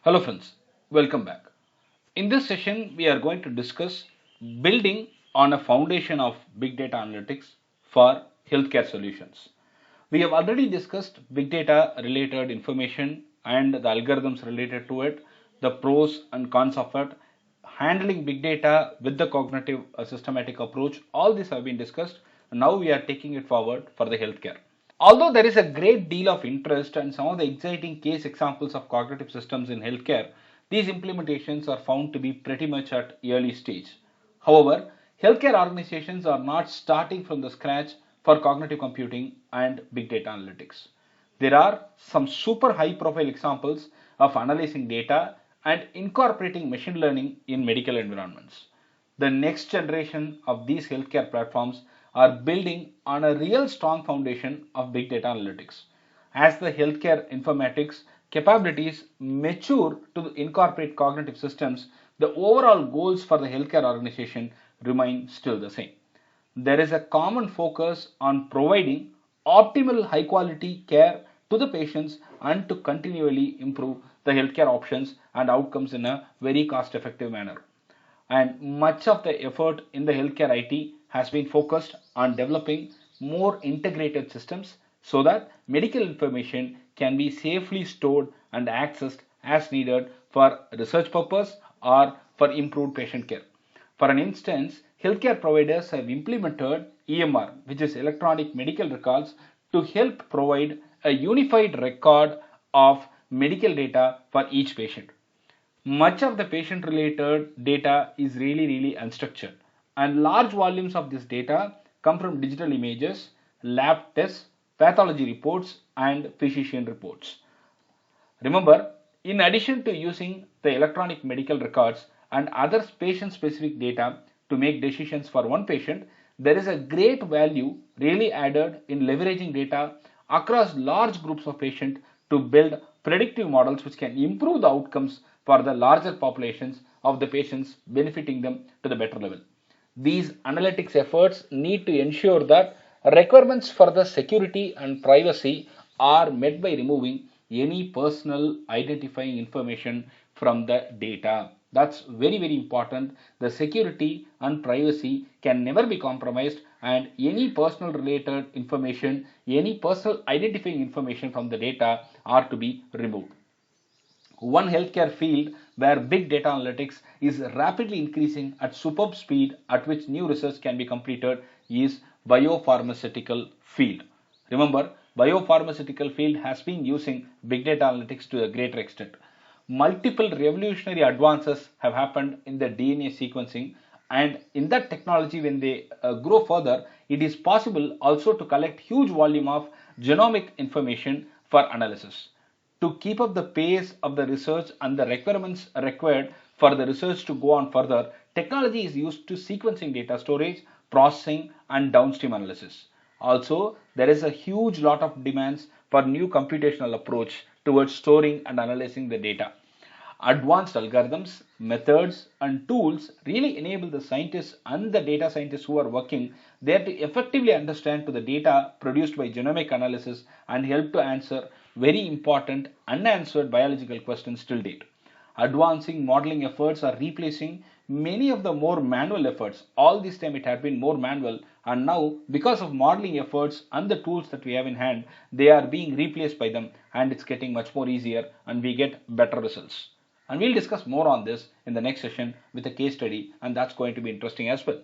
Hello friends, welcome back. In this session, we are going to discuss building on a foundation of big data analytics for healthcare solutions. We have already discussed big data related information and the algorithms related to it, the pros and cons of it, handling big data with the cognitive systematic approach. All these have been discussed. Now we are taking it forward for the healthcare. Although there is a great deal of interest and some of the exciting case examples of cognitive systems in healthcare, these implementations are found to be pretty much at early stage. However, healthcare organizations are not starting from the scratch for cognitive computing and big data analytics. There are some super high profile examples of analyzing data and incorporating machine learning in medical environments. The next generation of these healthcare platforms are building on a real strong foundation of big data analytics. As the healthcare informatics capabilities mature to incorporate cognitive systems, the overall goals for the healthcare organization remain still the same. There is a common focus on providing optimal high quality care to the patients and to continually improve the healthcare options and outcomes in a very cost effective manner. And much of the effort in the healthcare IT has been focused on developing more integrated systems so that medical information can be safely stored and accessed as needed for research purpose or for improved patient care. For an instance, healthcare providers have implemented EMR, which is electronic medical records, to help provide a unified record of medical data for each patient. Much of the patient related data is really unstructured, and large volumes of this data come from digital images, lab tests, pathology reports and physician reports. Remember, in addition to using the electronic medical records and other patient specific data to make decisions for one patient, there is a great value really added in leveraging data across large groups of patients to build predictive models which can improve the outcomes for the larger populations of the patients, benefiting them to the better level. These analytics efforts need to ensure that requirements for the security and privacy are met by removing any personal identifying information from the data. That's very important. The security and privacy can never be compromised, and any personal related information, any personal identifying information from the data are to be removed. One healthcare field where big data analytics is rapidly increasing at superb speed at which new research can be completed is biopharmaceutical field. Remember, biopharmaceutical field has been using big data analytics to a greater extent. Multiple revolutionary advances have happened in the DNA sequencing, and in that technology when they grow further, it is possible also to collect huge volume of genomic information for analysis. To keep up the pace of the research and the requirements required for the research to go on further, technology is used to sequencing data storage, processing and downstream analysis. Also, there is a huge lot of demands for new computational approach towards storing and analyzing the data. Advanced algorithms, methods and tools really enable the scientists and the data scientists who are working there to effectively understand to the data produced by genomic analysis and help to answer very important unanswered biological questions till date. Advancing modeling efforts are replacing many of the more manual efforts. All this time it had been more manual, and now because of modeling efforts and the tools that we have in hand, they are being replaced by them, and it's getting much more easier and we get better results. And we'll discuss more on this in the next session with a case study, and that's going to be interesting as well.